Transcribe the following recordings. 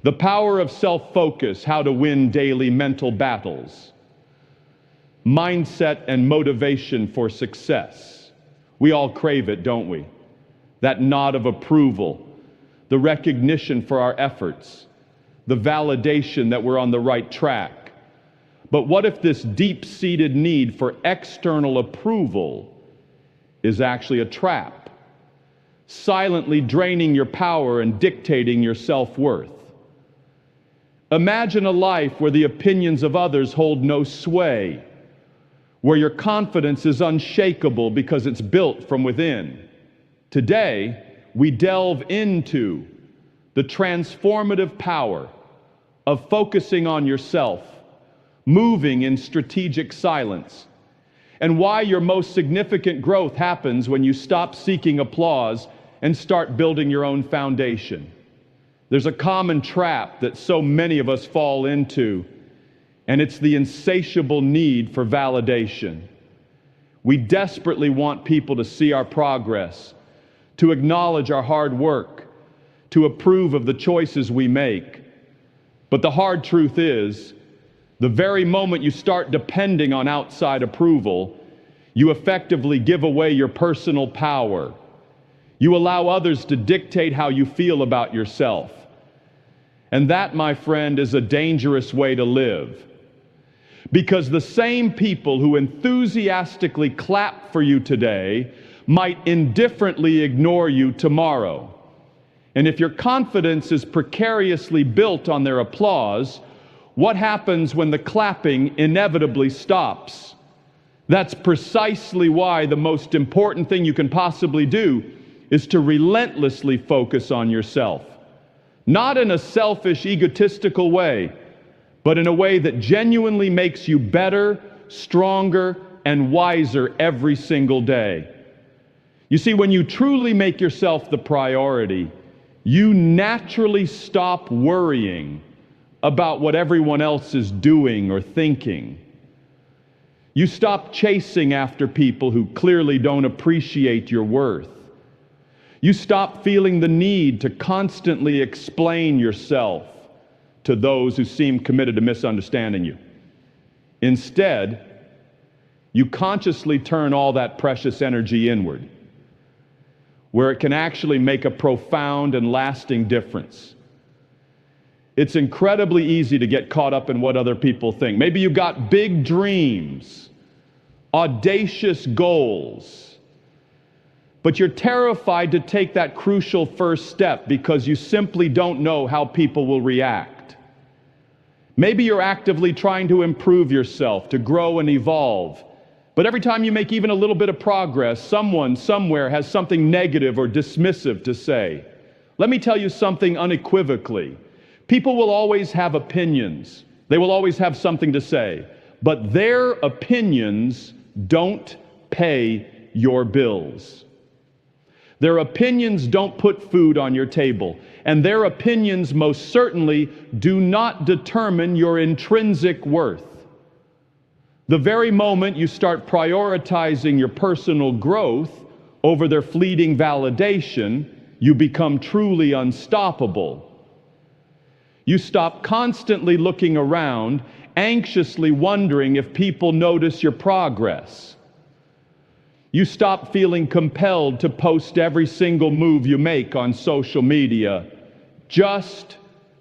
The power of self-focus, how to win daily mental battles. Mindset and motivation for success. We all crave it, don't we? That nod of approval, the recognition for our efforts, the validation that we're on the right track. But what if this deep-seated need for external approval is actually a trap, silently draining your power and dictating your self-worth? Imagine a life where the opinions of others hold no sway, where your confidence is unshakable because it's built from within. Today, we delve into the transformative power of focusing on yourself, moving in strategic silence, and why your most significant growth happens when you stop seeking applause and start building your own foundation. There's a common trap that so many of us fall into, and it's the insatiable need for validation. We desperately want people to see our progress, to acknowledge our hard work, to approve of the choices we make. But the hard truth is, the very moment you start depending on outside approval, you effectively give away your personal power. You allow others to dictate how you feel about yourself. And that, my friend, is a dangerous way to live. Because the same people who enthusiastically clap for you today might indifferently ignore you tomorrow. And if your confidence is precariously built on their applause, what happens when the clapping inevitably stops? That's precisely why the most important thing you can possibly do is to relentlessly focus on yourself. Not in a selfish, egotistical way, but in a way that genuinely makes you better, stronger, and wiser every single day. You see, when you truly make yourself the priority, you naturally stop worrying about what everyone else is doing or thinking. You stop chasing after people who clearly don't appreciate your worth. You stop feeling the need to constantly explain yourself to those who seem committed to misunderstanding you. Instead, you consciously turn all that precious energy inward, where it can actually make a profound and lasting difference. It's incredibly easy to get caught up in what other people think. Maybe you've got big dreams, audacious goals, but you're terrified to take that crucial first step because you simply don't know how people will react. Maybe you're actively trying to improve yourself, to grow and evolve, but every time you make even a little bit of progress, someone somewhere has something negative or dismissive to say. Let me tell you something unequivocally. People will always have opinions. They will always have something to say, but their opinions don't pay your bills. Their opinions don't put food on your table, and their opinions most certainly do not determine your intrinsic worth. The very moment you start prioritizing your personal growth over their fleeting validation, you become truly unstoppable. You stop constantly looking around, anxiously wondering if people notice your progress. You stop feeling compelled to post every single move you make on social media just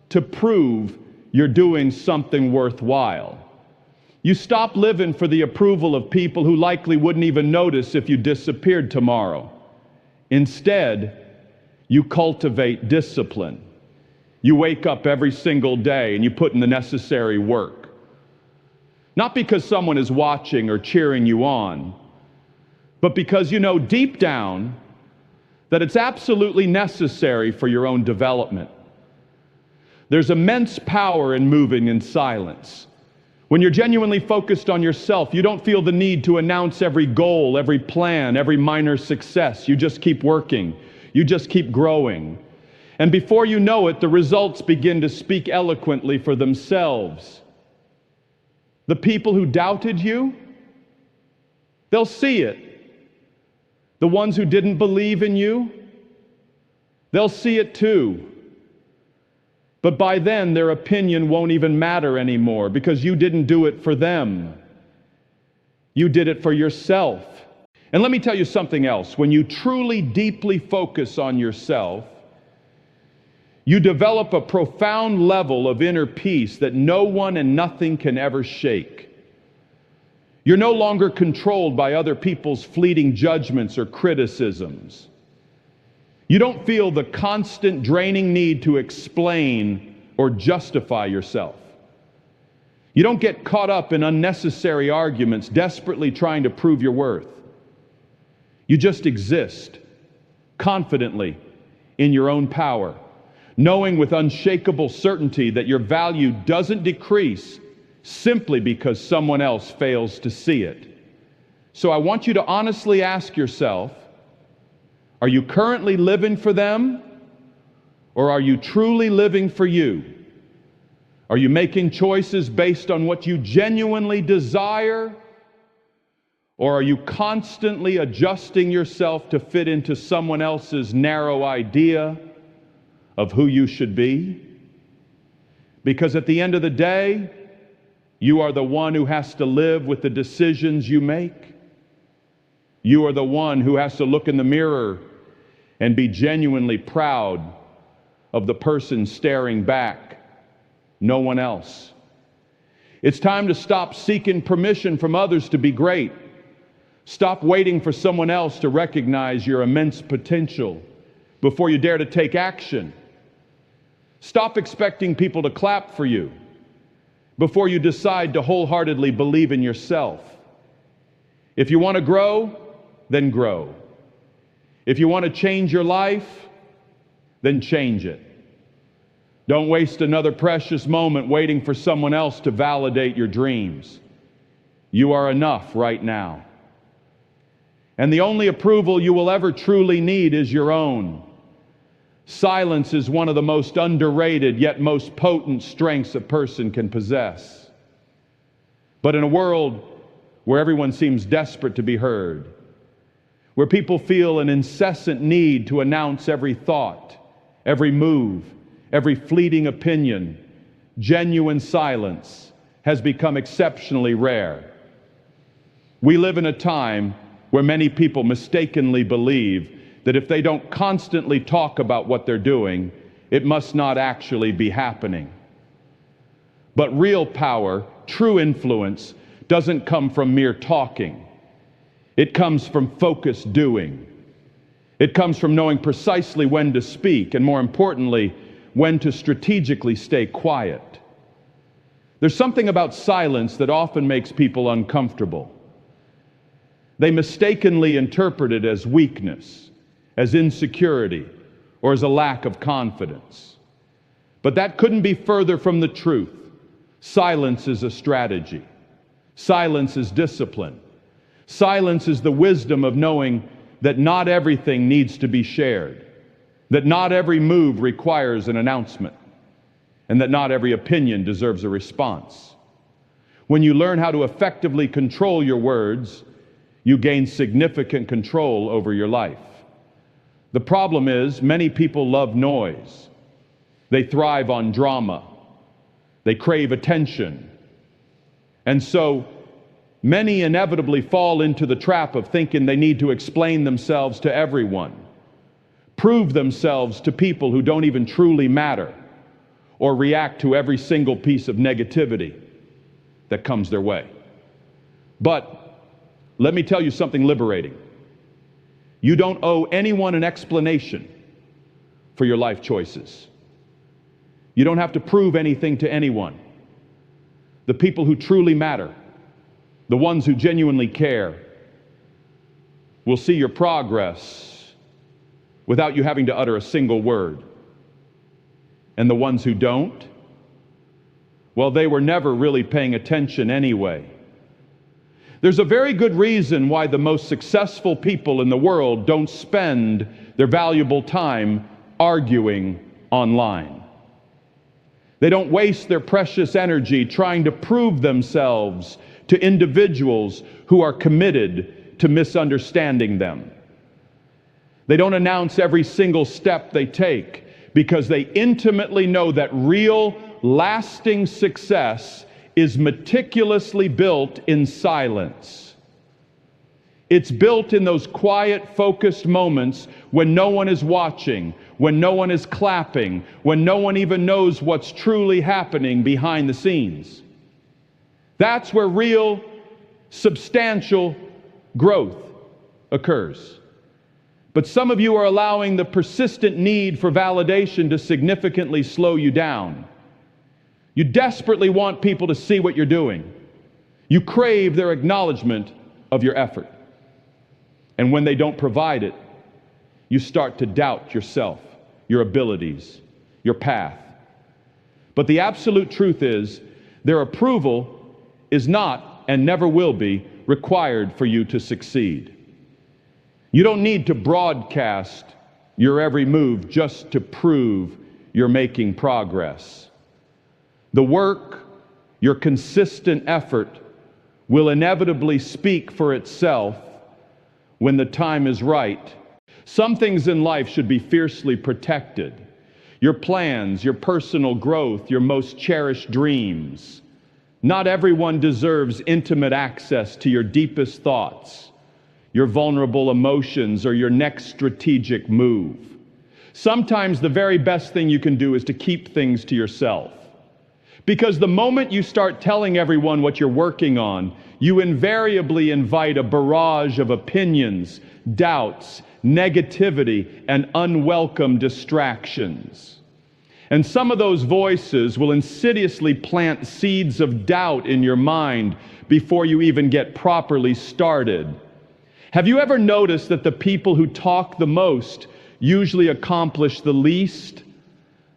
to prove you're doing something worthwhile. You stop living for the approval of people who likely wouldn't even notice if you disappeared tomorrow. Instead, you cultivate discipline. You wake up every single day and you put in the necessary work. Not because someone is watching or cheering you on, but because you know deep down that it's absolutely necessary for your own development. There's immense power in moving in silence. When you're genuinely focused on yourself, you don't feel the need to announce every goal, every plan, every minor success. You just keep working. You just keep growing. And before you know it, the results begin to speak eloquently for themselves. The people who doubted you, they'll see it. The ones who didn't believe in you, they'll see it too. But by then, their opinion won't even matter anymore because you didn't do it for them. You did it for yourself. And let me tell you something else. When you truly, deeply focus on yourself, you develop a profound level of inner peace that no one and nothing can ever shake. You're no longer controlled by other people's fleeting judgments or criticisms. You don't feel the constant draining need to explain or justify yourself. You don't get caught up in unnecessary arguments, desperately trying to prove your worth. You just exist, confidently, in your own power, knowing with unshakable certainty that your value doesn't decrease simply because someone else fails to see it. So I want you to honestly ask yourself, are you currently living for them, or are you truly living for you? Are you making choices based on what you genuinely desire, or are you constantly adjusting yourself to fit into someone else's narrow idea of who you should be? Because at the end of the day, you are the one who has to live with the decisions you make. You are the one who has to look in the mirror and be genuinely proud of the person staring back, no one else. It's time to stop seeking permission from others to be great. Stop waiting for someone else to recognize your immense potential before you dare to take action. Stop expecting people to clap for you before you decide to wholeheartedly believe in yourself. If you want to grow, then grow. If you want to change your life, then change it. Don't waste another precious moment waiting for someone else to validate your dreams. You are enough right now. And the only approval you will ever truly need is your own. Silence is one of the most underrated yet most potent strengths a person can possess. But in a world where everyone seems desperate to be heard, where people feel an incessant need to announce every thought, every move, every fleeting opinion, genuine silence has become exceptionally rare. We live in a time where many people mistakenly believe that if they don't constantly talk about what they're doing, it must not actually be happening. But real power, true influence, doesn't come from mere talking. It comes from focused doing. It comes from knowing precisely when to speak, and more importantly, when to strategically stay quiet. There's something about silence that often makes people uncomfortable. They mistakenly interpret it as weakness, as insecurity, or as a lack of confidence. But that couldn't be further from the truth. Silence is a strategy. Silence is discipline. Silence is the wisdom of knowing that not everything needs to be shared, that not every move requires an announcement, and that not every opinion deserves a response. When you learn how to effectively control your words, you gain significant control over your life. The problem is, many people love noise. They thrive on drama. They crave attention. And so, many inevitably fall into the trap of thinking they need to explain themselves to everyone, prove themselves to people who don't even truly matter, or react to every single piece of negativity that comes their way. But let me tell you something liberating. You don't owe anyone an explanation for your life choices. You don't have to prove anything to anyone. The people who truly matter, the ones who genuinely care, will see your progress without you having to utter a single word. And the ones who don't, well, they were never really paying attention anyway. There's a very good reason why the most successful people in the world don't spend their valuable time arguing online. They don't waste their precious energy trying to prove themselves to individuals who are committed to misunderstanding them. They don't announce every single step they take because they intimately know that real, lasting success is meticulously built in silence. It's built in those quiet, focused moments when no one is watching, when no one is clapping, when no one even knows what's truly happening behind the scenes. That's where real, substantial growth occurs. But some of you are allowing the persistent need for validation to significantly slow you down. You desperately want people to see what you're doing. You crave their acknowledgement of your effort. And when they don't provide it, you start to doubt yourself, your abilities, your path. But the absolute truth is, their approval is not and never will be required for you to succeed. You don't need to broadcast your every move just to prove you're making progress. The work, your consistent effort, will inevitably speak for itself when the time is right. Some things in life should be fiercely protected. Your plans, your personal growth, your most cherished dreams. Not everyone deserves intimate access to your deepest thoughts, your vulnerable emotions, or your next strategic move. Sometimes the very best thing you can do is to keep things to yourself. Because the moment you start telling everyone what you're working on, you invariably invite a barrage of opinions, doubts, negativity, and unwelcome distractions. And some of those voices will insidiously plant seeds of doubt in your mind before you even get properly started. Have you ever noticed that the people who talk the most usually accomplish the least?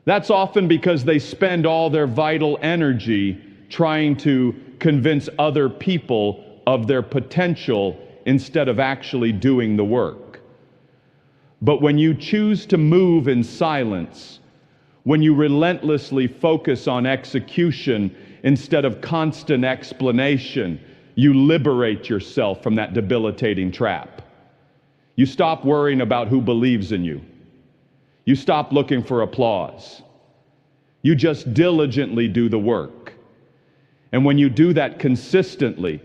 That's often because they spend all their vital energy trying to convince other people of their potential instead of actually doing the work. But when you choose to move in silence, when you relentlessly focus on execution instead of constant explanation, you liberate yourself from that debilitating trap. You stop worrying about who believes in you. You stop looking for applause. You just diligently do the work. And when you do that consistently,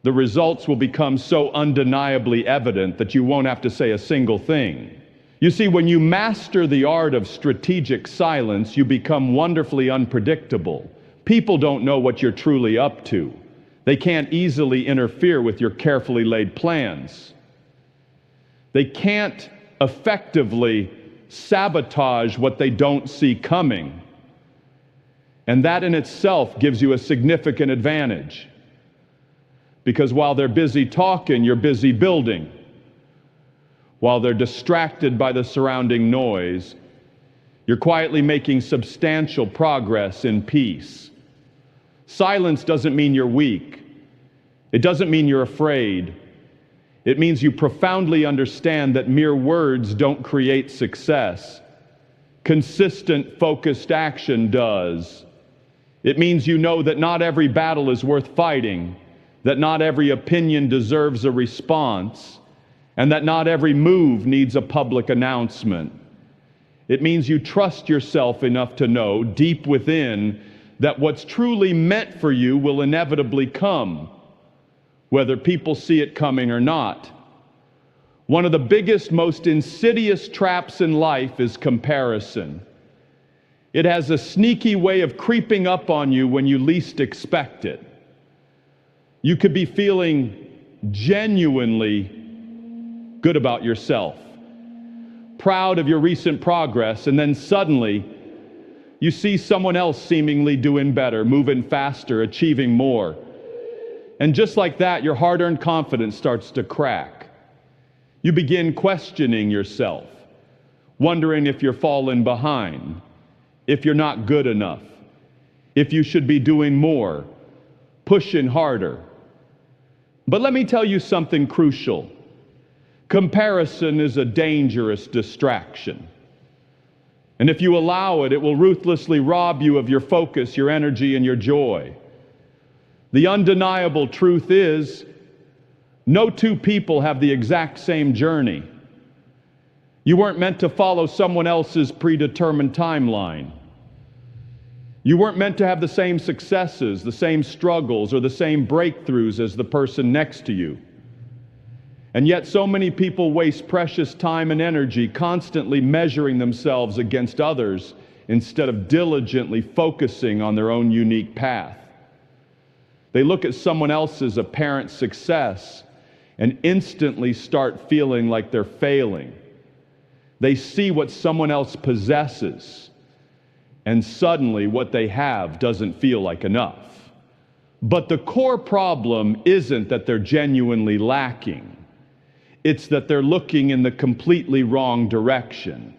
the results will become so undeniably evident that you won't have to say a single thing. You see, when you master the art of strategic silence, you become wonderfully unpredictable. People don't know what you're truly up to. They can't easily interfere with your carefully laid plans. They can't effectively sabotage what they don't see coming. And that in itself gives you a significant advantage. Because while they're busy talking, you're busy building. While they're distracted by the surrounding noise, you're quietly making substantial progress in peace. Silence doesn't mean you're weak. It doesn't mean you're afraid. It means you profoundly understand that mere words don't create success. Consistent, focused action does. It means you know that not every battle is worth fighting, that not every opinion deserves a response, and that not every move needs a public announcement. It means you trust yourself enough to know, deep within, that what's truly meant for you will inevitably come, whether people see it coming or not. One of the biggest, most insidious traps in life is comparison. It has a sneaky way of creeping up on you when you least expect it. You could be feeling genuinely good about yourself, proud of your recent progress, and then suddenly you see someone else seemingly doing better, moving faster, achieving more. And just like that, your hard-earned confidence starts to crack. You begin questioning yourself, wondering if you're falling behind, if you're not good enough, if you should be doing more, pushing harder. But let me tell you something crucial. Comparison is a dangerous distraction. And if you allow it, it will ruthlessly rob you of your focus, your energy, and your joy. The undeniable truth is, no two people have the exact same journey. You weren't meant to follow someone else's predetermined timeline. You weren't meant to have the same successes, the same struggles, or the same breakthroughs as the person next to you. And yet so many people waste precious time and energy constantly measuring themselves against others instead of diligently focusing on their own unique path. They look at someone else's apparent success and instantly start feeling like they're failing. They see what someone else possesses, and suddenly what they have doesn't feel like enough. But the core problem isn't that they're genuinely lacking. It's that they're looking in the completely wrong direction.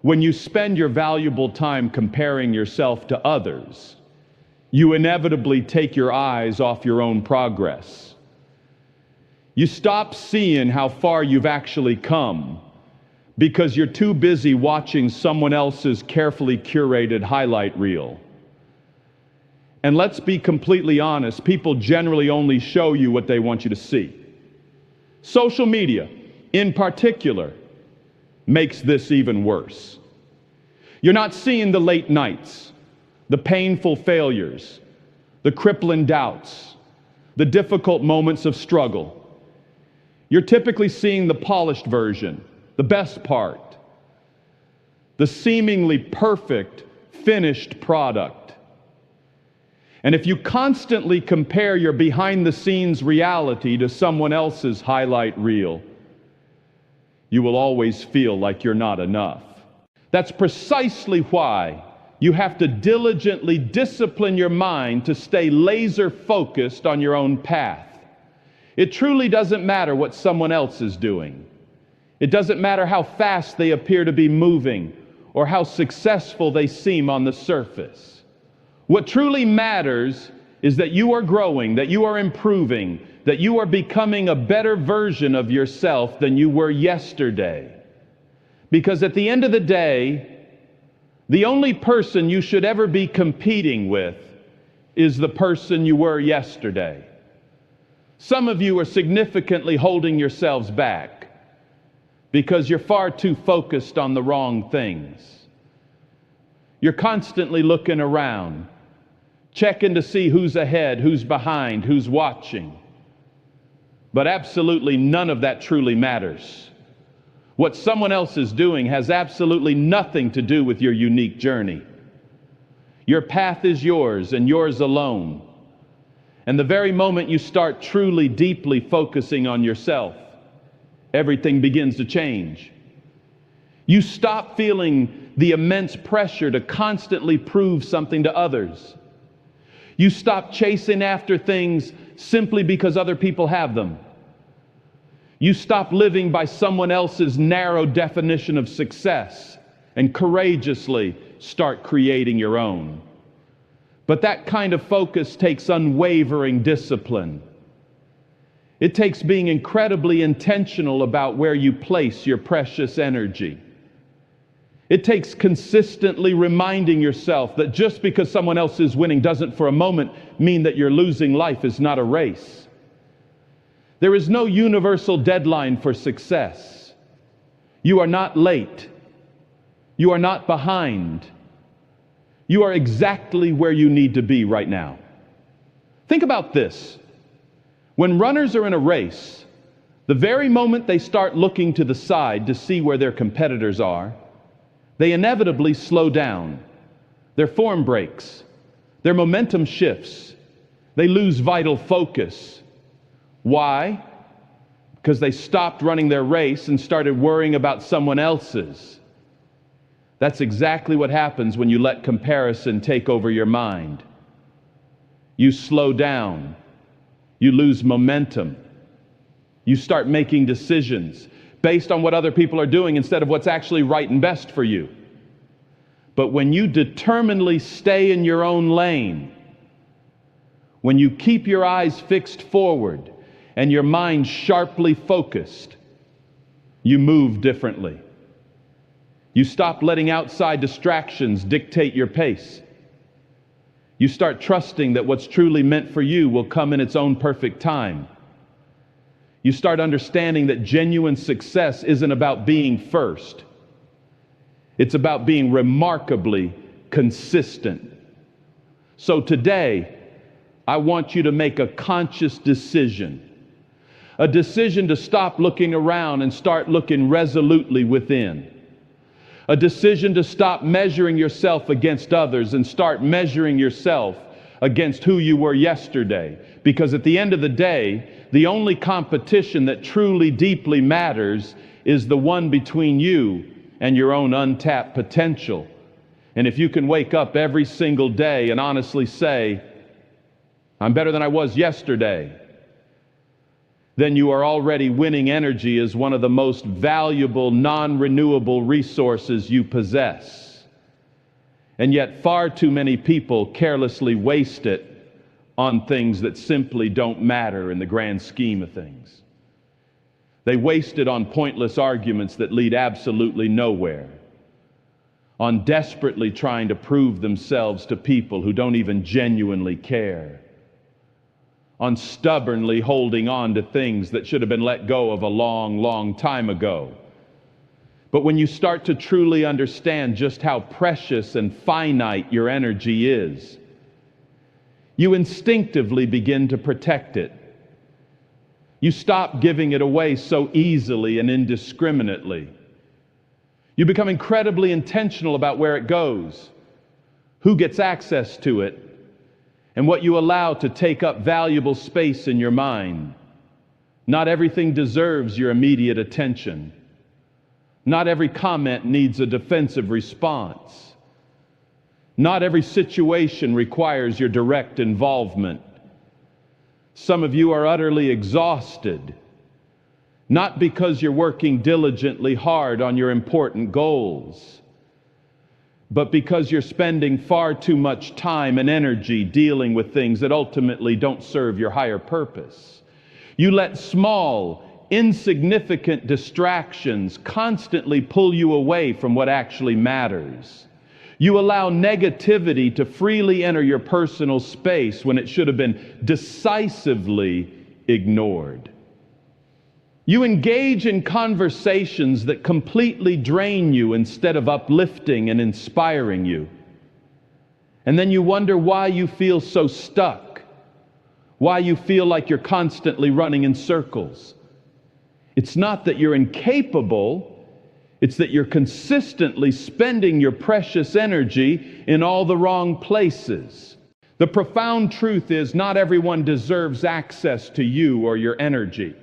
When you spend your valuable time comparing yourself to others, you inevitably take your eyes off your own progress. You stop seeing how far you've actually come because you're too busy watching someone else's carefully curated highlight reel. And let's be completely honest, people generally only show you what they want you to see. Social media, in particular, makes this even worse. You're not seeing the late nights, the painful failures, the crippling doubts, the difficult moments of struggle. You're typically seeing the polished version, the best part, the seemingly perfect, finished product. And if you constantly compare your behind-the-scenes reality to someone else's highlight reel, you will always feel like you're not enough. That's precisely why you have to diligently discipline your mind to stay laser-focused on your own path. It truly doesn't matter what someone else is doing. It doesn't matter how fast they appear to be moving or how successful they seem on the surface. What truly matters is that you are growing, that you are improving, that you are becoming a better version of yourself than you were yesterday. Because at the end of the day, the only person you should ever be competing with is the person you were yesterday. Some of you are significantly holding yourselves back because you're far too focused on the wrong things. You're constantly looking around, checking to see who's ahead, who's behind, who's watching. But absolutely none of that truly matters. What someone else is doing has absolutely nothing to do with your unique journey. Your path is yours and yours alone. And the very moment you start truly, deeply focusing on yourself, everything begins to change. You stop feeling the immense pressure to constantly prove something to others. You stop chasing after things simply because other people have them. You stop living by someone else's narrow definition of success and courageously start creating your own. But that kind of focus takes unwavering discipline. It takes being incredibly intentional about where you place your precious energy. It takes consistently reminding yourself that just because someone else is winning doesn't for a moment mean that you're losing. Life is not a race. There is no universal deadline for success. You are not late. You are not behind. You are exactly where you need to be right now. Think about this. When runners are in a race, the very moment they start looking to the side to see where their competitors are, they inevitably slow down. Their form breaks. Their momentum shifts. They lose vital focus. Why? Because they stopped running their race and started worrying about someone else's. That's exactly what happens when you let comparison take over your mind. You slow down. You lose momentum. You start making decisions based on what other people are doing instead of what's actually right and best for you. But when you determinedly stay in your own lane, when you keep your eyes fixed forward and your mind sharply focused, you move differently. You stop letting outside distractions dictate your pace. You start trusting that what's truly meant for you will come in its own perfect time. You start understanding that genuine success isn't about being first. It's about being remarkably consistent. So today, I want you to make a conscious decision. A decision to stop looking around and start looking resolutely within. A decision to stop measuring yourself against others and start measuring yourself against who you were yesterday. Because at the end of the day, the only competition that truly deeply matters is the one between you and your own untapped potential. And if you can wake up every single day and honestly say, I'm better than I was yesterday, then you are already winning energy as one of the most valuable, non-renewable resources you possess. And yet far too many people carelessly waste it on things that simply don't matter in the grand scheme of things. They waste it on pointless arguments that lead absolutely nowhere, on desperately trying to prove themselves to people who don't even genuinely care, on stubbornly holding on to things that should have been let go of a long, long time ago. But when you start to truly understand just how precious and finite your energy is, you instinctively begin to protect it. You stop giving it away so easily and indiscriminately. You become incredibly intentional about where it goes, who gets access to it, and what you allow to take up valuable space in your mind. Not everything deserves your immediate attention. Not every comment needs a defensive response. Not every situation requires your direct involvement. Some of you are utterly exhausted, not because you're working diligently hard on your important goals, but because you're spending far too much time and energy dealing with things that ultimately don't serve your higher purpose. You let small, insignificant distractions constantly pull you away from what actually matters. You allow negativity to freely enter your personal space when it should have been decisively ignored. You engage in conversations that completely drain you instead of uplifting and inspiring you. And then you wonder why you feel so stuck, why you feel like you're constantly running in circles. It's not that you're incapable, it's that you're consistently spending your precious energy in all the wrong places. The profound truth is not everyone deserves access to you or your energy.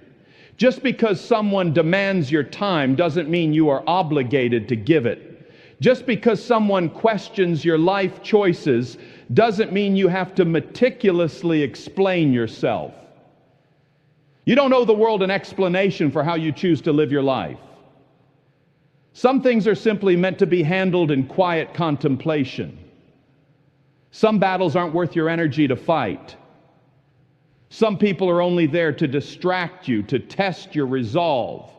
Just because someone demands your time doesn't mean you are obligated to give it. Just because someone questions your life choices doesn't mean you have to meticulously explain yourself. You don't owe the world an explanation for how you choose to live your life. Some things are simply meant to be handled in quiet contemplation. Some battles aren't worth your energy to fight. Some people are only there to distract you, to test your resolve,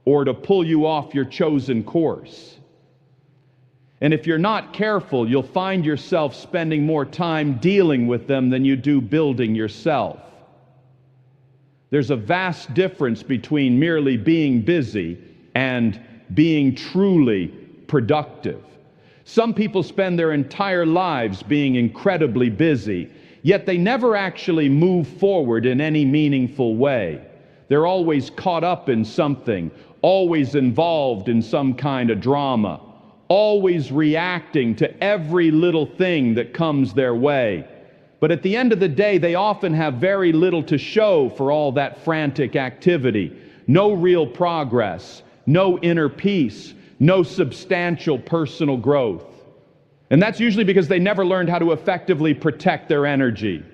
or to pull you off your chosen course. And if you're not careful, you'll find yourself spending more time dealing with them than you do building yourself. There's a vast difference between merely being busy and being truly productive. Some people spend their entire lives being incredibly busy, yet they never actually move forward in any meaningful way. They're always caught up in something, always involved in some kind of drama, always reacting to every little thing that comes their way. But at the end of the day, they often have very little to show for all that frantic activity. No real progress, no inner peace, no substantial personal growth. And that's usually because they never learned how to effectively protect their energy.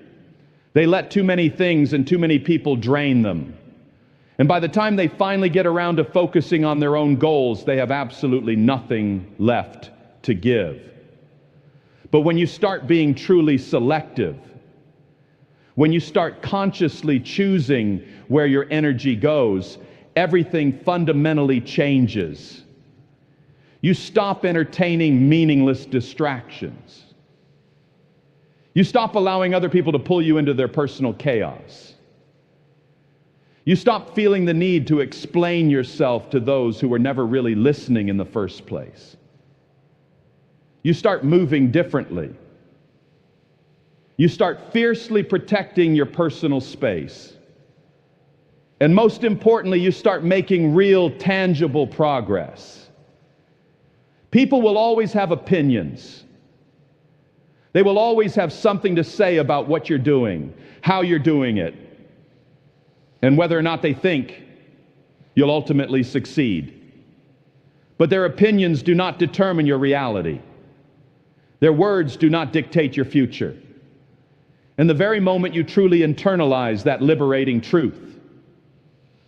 They let too many things and too many people drain them. And by the time they finally get around to focusing on their own goals, they have absolutely nothing left to give. But when you start being truly selective, when you start consciously choosing where your energy goes, everything fundamentally changes. You stop entertaining meaningless distractions. You stop allowing other people to pull you into their personal chaos. You stop feeling the need to explain yourself to those who were never really listening in the first place. you start moving differently. You start fiercely protecting your personal space. And most importantly, you start making real, tangible progress. People will always have opinions. They will always have something to say about what you're doing, how you're doing it, and whether or not they think you'll ultimately succeed. But their opinions do not determine your reality. Their words do not dictate your future. And the very moment you truly internalize that liberating truth,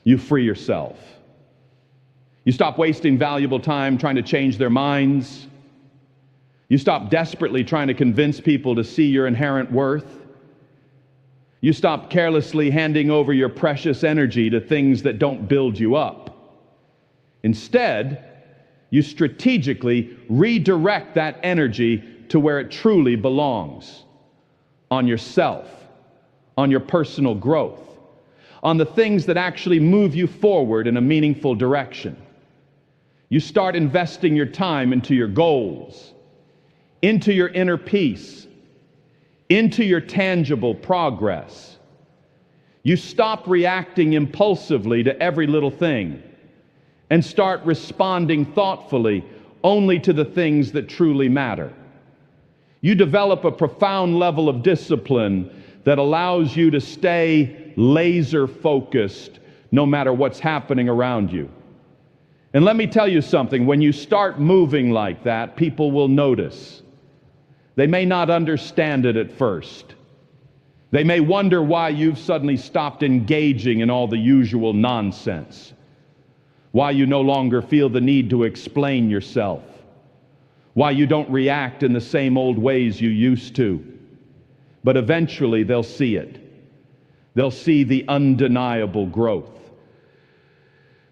you free yourself. You stop wasting valuable time trying to change their minds. You stop desperately trying to convince people to see your inherent worth. You stop carelessly handing over your precious energy to things that don't build you up. Instead, you strategically redirect that energy to where it truly belongs, on yourself, on your personal growth, on the things that actually move you forward in a meaningful direction. You start investing your time into your goals, into your inner peace, into your tangible progress. You stop reacting impulsively to every little thing and start responding thoughtfully only to the things that truly matter. You develop a profound level of discipline that allows you to stay laser focused no matter what's happening around you. And let me tell you something, when you start moving like that, people will notice. They may not understand it at first. They may wonder why you've suddenly stopped engaging in all the usual nonsense, why you no longer feel the need to explain yourself, why you don't react in the same old ways you used to. But eventually they'll see it. They'll see the undeniable growth.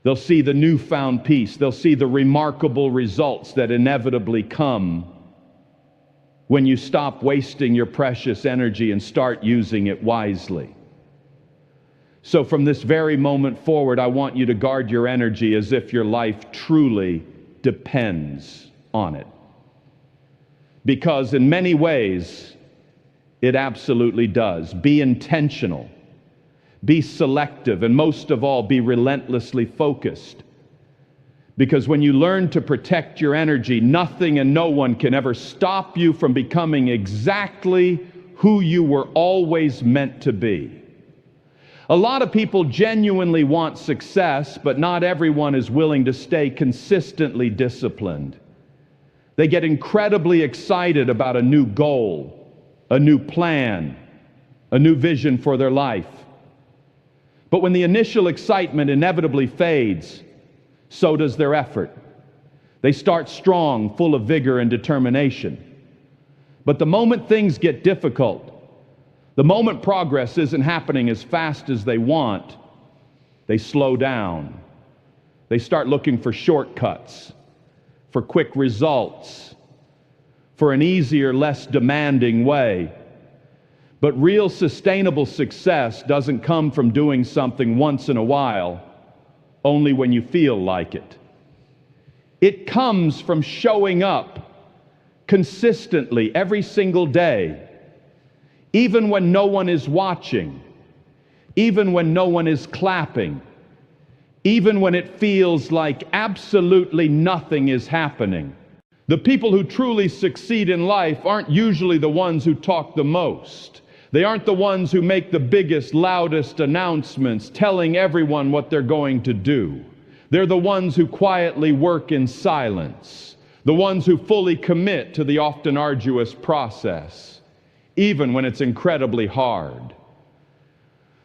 They'll see the newfound peace. They'll see the remarkable results that inevitably come when you stop wasting your precious energy and start using it wisely. So from this very moment forward, I want you to guard your energy as if your life truly depends on it. Because in many ways, it absolutely does. Be intentional. Be selective, and most of all, be relentlessly focused. Because when you learn to protect your energy, nothing and no one can ever stop you from becoming exactly who you were always meant to be. A lot of people genuinely want success, but not everyone is willing to stay consistently disciplined. They get incredibly excited about a new goal, a new plan, a new vision for their life. But when the initial excitement inevitably fades, so does their effort. They start strong, full of vigor and determination. But the moment things get difficult, the moment progress isn't happening as fast as they want, they slow down. They start looking for shortcuts, for quick results, for an easier, less demanding way. But real sustainable success doesn't come from doing something once in a while, only when you feel like it. It comes from showing up consistently every single day, even when no one is watching, even when no one is clapping, even when it feels like absolutely nothing is happening. The people who truly succeed in life aren't usually the ones who talk the most. They aren't the ones who make the biggest, loudest announcements telling everyone what they're going to do. They're the ones who quietly work in silence, the ones who fully commit to the often arduous process, even when it's incredibly hard.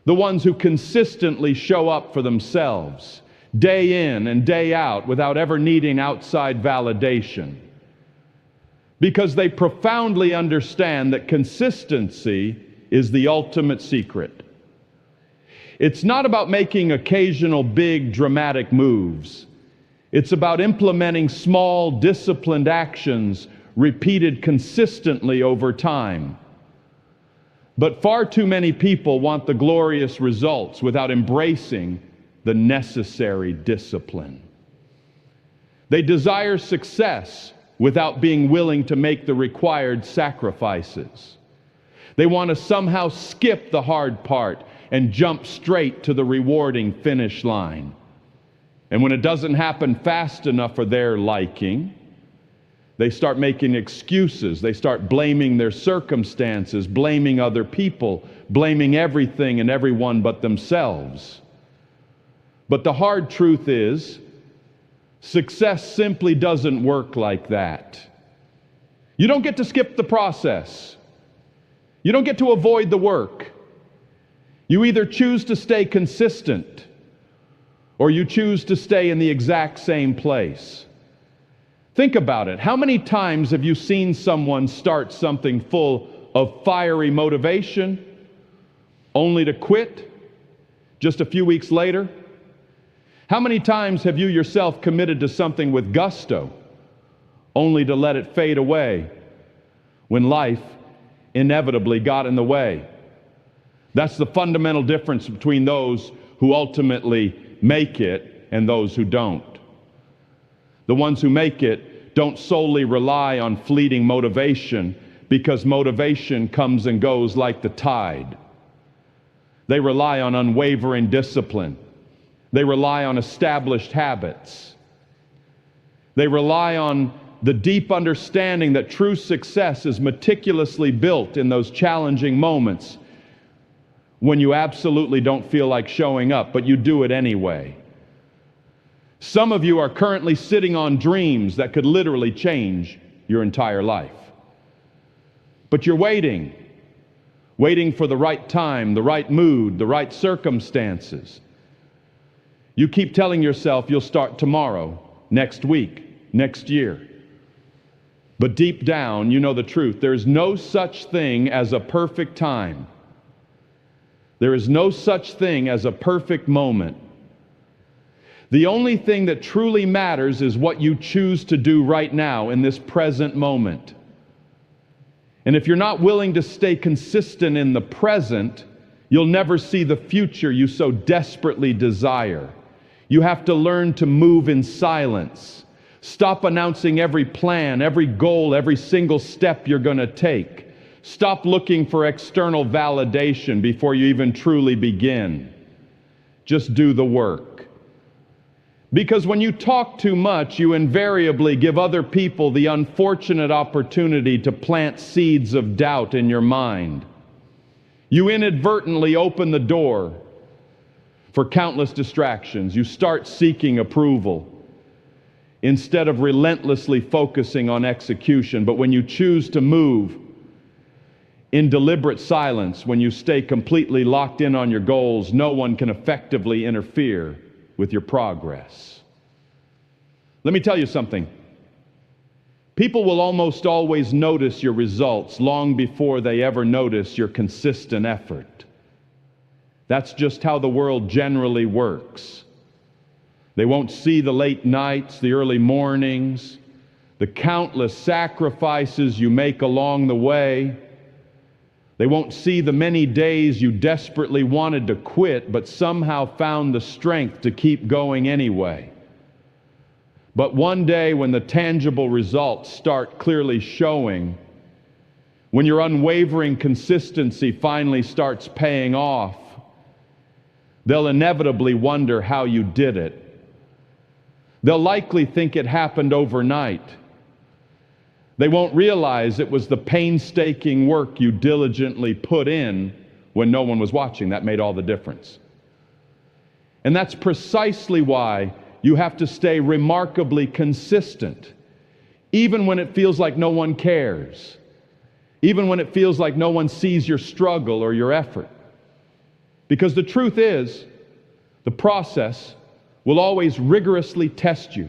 The ones who consistently show up for themselves, day in and day out, without ever needing outside validation. Because they profoundly understand that consistency is the ultimate secret. It's not about making occasional big dramatic moves. It's about implementing small disciplined actions repeated consistently over time. But far too many people want the glorious results without embracing the necessary discipline. They desire success without being willing to make the required sacrifices. They want to somehow skip the hard part and jump straight to the rewarding finish line. And when it doesn't happen fast enough for their liking, they start making excuses. They start blaming their circumstances, blaming other people, blaming everything and everyone but themselves. But the hard truth is, success simply doesn't work like that. You don't get to skip the process. You don't get to avoid the work. You either choose to stay consistent or you choose to stay in the exact same place. Think about it. How many times have you seen someone start something full of fiery motivation only to quit just a few weeks later? How many times have you yourself committed to something with gusto only to let it fade away when life inevitably got in the way? That's the fundamental difference between those who ultimately make it and those who don't. The ones who make it don't solely rely on fleeting motivation, because motivation comes and goes like the tide. They rely on unwavering discipline. They rely on established habits. They rely on the deep understanding that true success is meticulously built in those challenging moments when you absolutely don't feel like showing up, but you do it anyway. Some of you are currently sitting on dreams that could literally change your entire life. But you're waiting for the right time, the right mood, the right circumstances. You keep telling yourself you'll start tomorrow, next week, next year. But deep down, you know the truth. There is no such thing as a perfect time. There is no such thing as a perfect moment. The only thing that truly matters is what you choose to do right now in this present moment. And if you're not willing to stay consistent in the present, you'll never see the future you so desperately desire. You have to learn to move in silence. Stop announcing every plan, every goal, every single step you're going to take. Stop looking for external validation before you even truly begin. Just do the work. Because when you talk too much, you invariably give other people the unfortunate opportunity to plant seeds of doubt in your mind. You inadvertently open the door for countless distractions. You start seeking approval instead of relentlessly focusing on execution. But when you choose to move in deliberate silence, when you stay completely locked in on your goals, no one can effectively interfere with your progress. Let me tell you something. People will almost always notice your results long before they ever notice your consistent effort. That's just how the world generally works. They won't see the late nights, the early mornings, the countless sacrifices you make along the way. They won't see the many days you desperately wanted to quit, but somehow found the strength to keep going anyway. But one day when the tangible results start clearly showing, when your unwavering consistency finally starts paying off, they'll inevitably wonder how you did it. They'll likely think it happened overnight. They won't realize it was the painstaking work you diligently put in when no one was watching. That made all the difference. And that's precisely why you have to stay remarkably consistent, even when it feels like no one cares, even when it feels like no one sees your struggle or your effort. Because the truth is, the process will always rigorously test you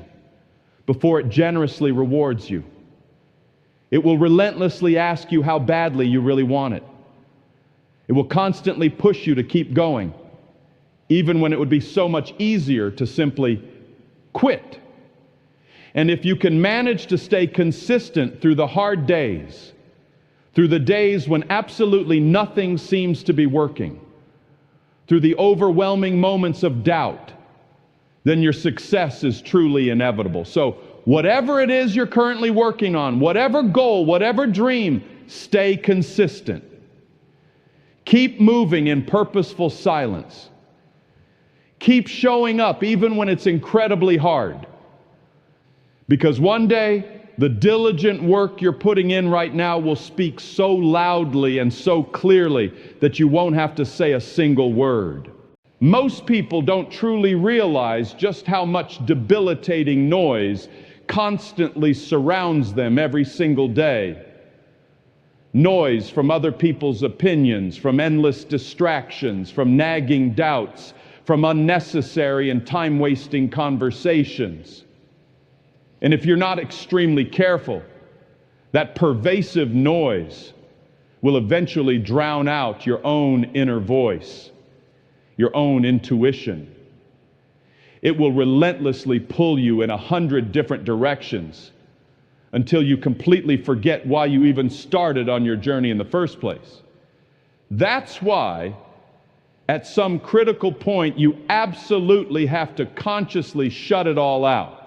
before it generously rewards you. It will relentlessly ask you how badly you really want it. It will constantly push you to keep going, even when it would be so much easier to simply quit. And if you can manage to stay consistent through the hard days, through the days when absolutely nothing seems to be working, through the overwhelming moments of doubt, then your success is truly inevitable. So whatever it is you're currently working on, whatever goal, whatever dream, stay consistent. Keep moving in purposeful silence. Keep showing up even when it's incredibly hard. Because one day, the diligent work you're putting in right now will speak so loudly and so clearly that you won't have to say a single word. Most people don't truly realize just how much debilitating noise constantly surrounds them every single day. Noise from other people's opinions, from endless distractions, from nagging doubts, from unnecessary and time-wasting conversations. And if you're not extremely careful, that pervasive noise will eventually drown out your own inner voice, your own intuition. It will relentlessly pull you in 100 different directions until you completely forget why you even started on your journey in the first place. That's why, at some critical point, you absolutely have to consciously shut it all out.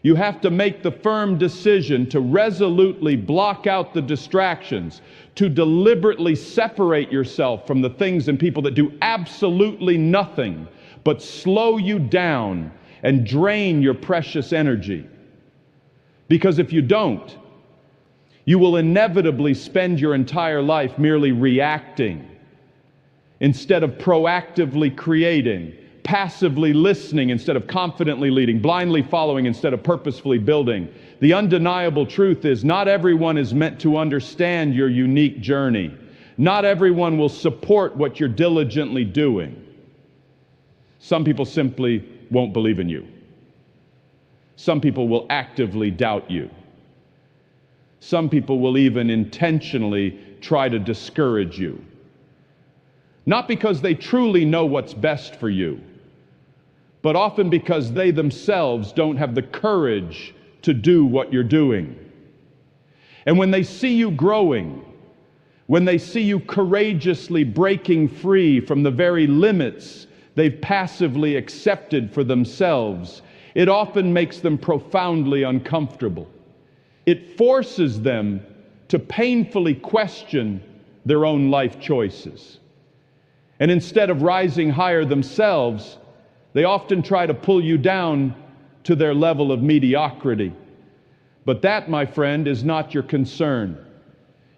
You have to make the firm decision to resolutely block out the distractions, to deliberately separate yourself from the things and people that do absolutely nothing but slow you down and drain your precious energy. Because if you don't, you will inevitably spend your entire life merely reacting instead of proactively creating, passively listening instead of confidently leading, blindly following instead of purposefully building. The undeniable truth is not everyone is meant to understand your unique journey. Not everyone will support what you're diligently doing. Some people simply won't believe in you. Some people will actively doubt you. Some people will even intentionally try to discourage you. Not because they truly know what's best for you, but often because they themselves don't have the courage to do what you're doing. And when they see you growing, when they see you courageously breaking free from the very limits they've passively accepted for themselves, it often makes them profoundly uncomfortable. It forces them to painfully question their own life choices. And instead of rising higher themselves, they often try to pull you down to their level of mediocrity. But that, my friend, is not your concern.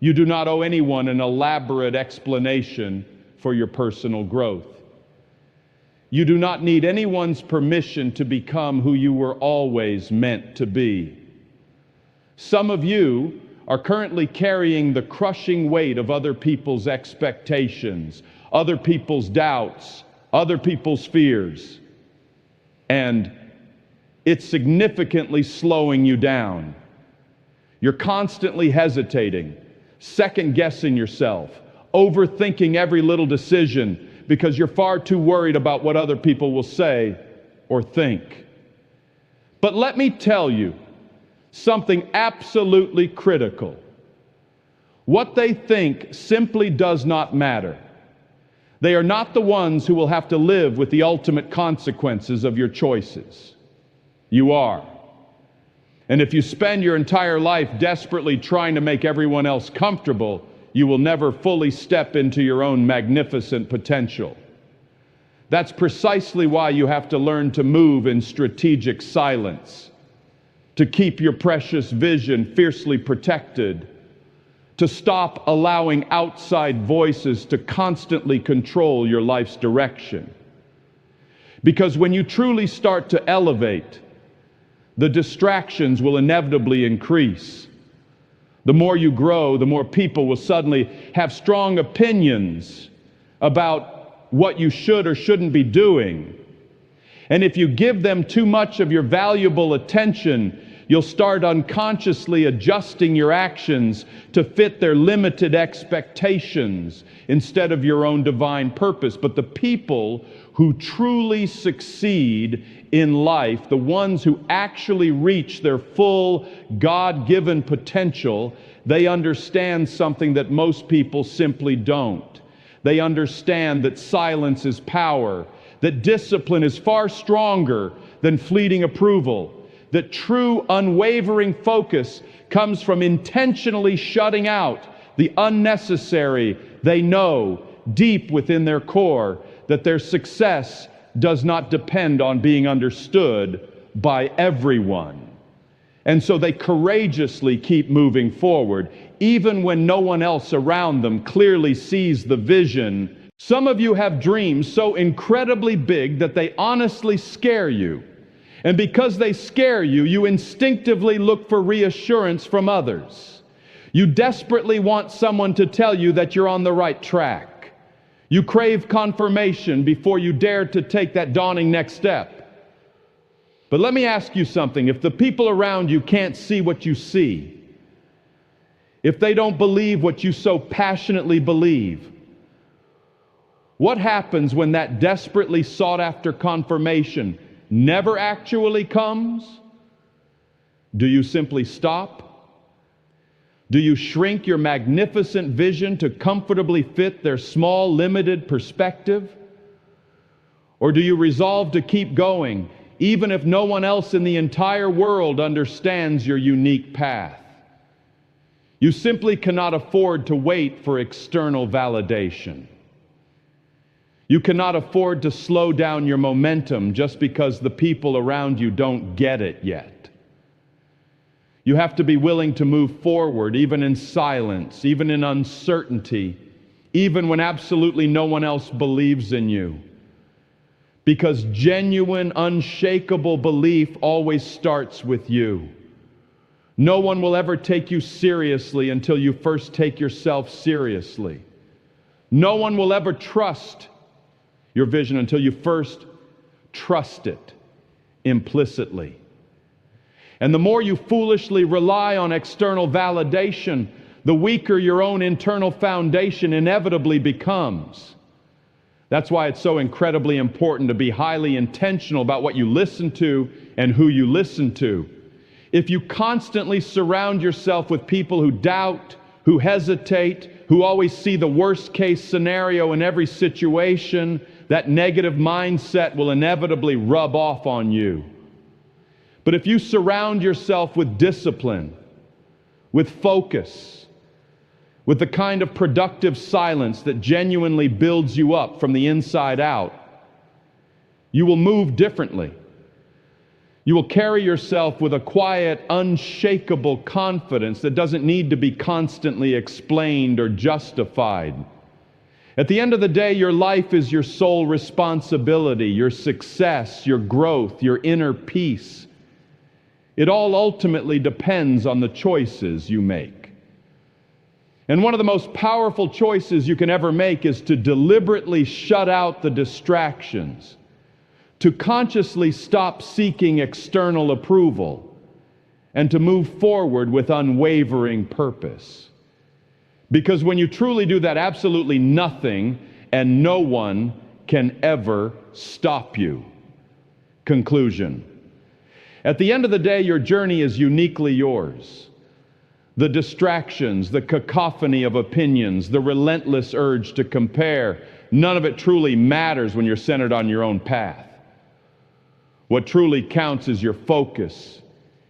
You do not owe anyone an elaborate explanation for your personal growth. You do not need anyone's permission to become who you were always meant to be. Some of you are currently carrying the crushing weight of other people's expectations, other people's doubts, other people's fears. And it's significantly slowing you down. You're constantly hesitating, second-guessing yourself, overthinking every little decision because you're far too worried about what other people will say or think. But let me tell you something absolutely critical. What they think simply does not matter. They are not the ones who will have to live with the ultimate consequences of your choices. You are. And if you spend your entire life desperately trying to make everyone else comfortable, you will never fully step into your own magnificent potential. That's precisely why you have to learn to move in strategic silence, to keep your precious vision fiercely protected, to stop allowing outside voices to constantly control your life's direction. Because when you truly start to elevate, the distractions will inevitably increase. The more you grow, the more people will suddenly have strong opinions about what you should or shouldn't be doing. And if you give them too much of your valuable attention, you'll start unconsciously adjusting your actions to fit their limited expectations instead of your own divine purpose. But the people who truly succeed in life, the ones who actually reach their full God-given potential, they understand something that most people simply don't. They understand that silence is power, that discipline is far stronger than fleeting approval, that true unwavering focus comes from intentionally shutting out the unnecessary. They know deep within their core that their success does not depend on being understood by everyone. And so they courageously keep moving forward, even when no one else around them clearly sees the vision. Some of you have dreams so incredibly big that they honestly scare you. And because they scare you, you instinctively look for reassurance from others. You desperately want someone to tell you that you're on the right track. You crave confirmation before you dare to take that dawning next step. But let me ask you something. If the people around you can't see what you see, if they don't believe what you so passionately believe, what happens when that desperately sought after confirmation never actually comes? Do you simply stop? Do you shrink your magnificent vision to comfortably fit their small, limited perspective? Or do you resolve to keep going, even if no one else in the entire world understands your unique path? You simply cannot afford to wait for external validation. You cannot afford to slow down your momentum just because the people around you don't get it yet. You have to be willing to move forward, even in silence, even in uncertainty, even when absolutely no one else believes in you. Because genuine, unshakable belief always starts with you. No one will ever take you seriously until you first take yourself seriously. No one will ever trust your vision until you first trust it implicitly. And the more you foolishly rely on external validation, the weaker your own internal foundation inevitably becomes. That's why it's so incredibly important to be highly intentional about what you listen to and who you listen to. If you constantly surround yourself with people who doubt, who hesitate, who always see the worst case scenario in every situation, that negative mindset will inevitably rub off on you. But if you surround yourself with discipline, with focus, with the kind of productive silence that genuinely builds you up from the inside out, you will move differently. You will carry yourself with a quiet, unshakable confidence that doesn't need to be constantly explained or justified. At the end of the day, your life is your sole responsibility, your success, your growth, your inner peace. It all ultimately depends on the choices you make. And one of the most powerful choices you can ever make is to deliberately shut out the distractions, to consciously stop seeking external approval, and to move forward with unwavering purpose. Because when you truly do that, absolutely nothing and no one can ever stop you. Conclusion. At the end of the day, your journey is uniquely yours. The distractions, the cacophony of opinions, the relentless urge to compare, none of it truly matters when you're centered on your own path. What truly counts is your focus,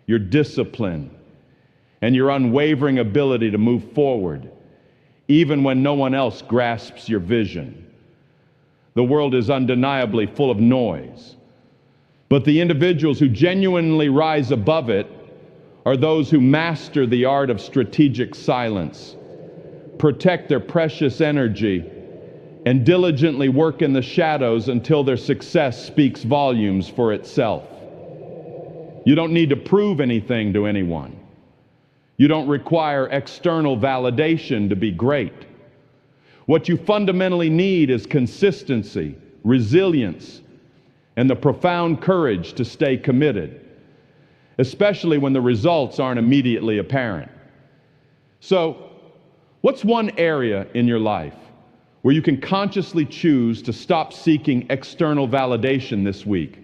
your discipline, and your unwavering ability to move forward, even when no one else grasps your vision. The world is undeniably full of noise, but the individuals who genuinely rise above it are those who master the art of strategic silence, protect their precious energy, and diligently work in the shadows until their success speaks volumes for itself. You don't need to prove anything to anyone. You don't require external validation to be great. What you fundamentally need is consistency, resilience, and the profound courage to stay committed, especially when the results aren't immediately apparent. So, what's one area in your life where you can consciously choose to stop seeking external validation this week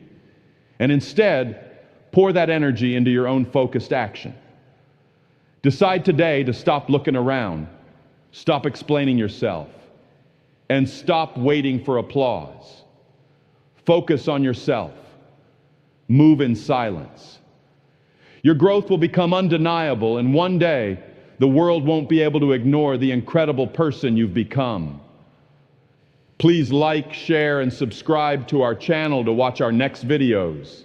and instead pour that energy into your own focused action? Decide today to stop looking around, stop explaining yourself, and stop waiting for applause. Focus on yourself. Move in silence. Your growth will become undeniable, and one day, the world won't be able to ignore the incredible person you've become. Please like, share, and subscribe to our channel to watch our next videos.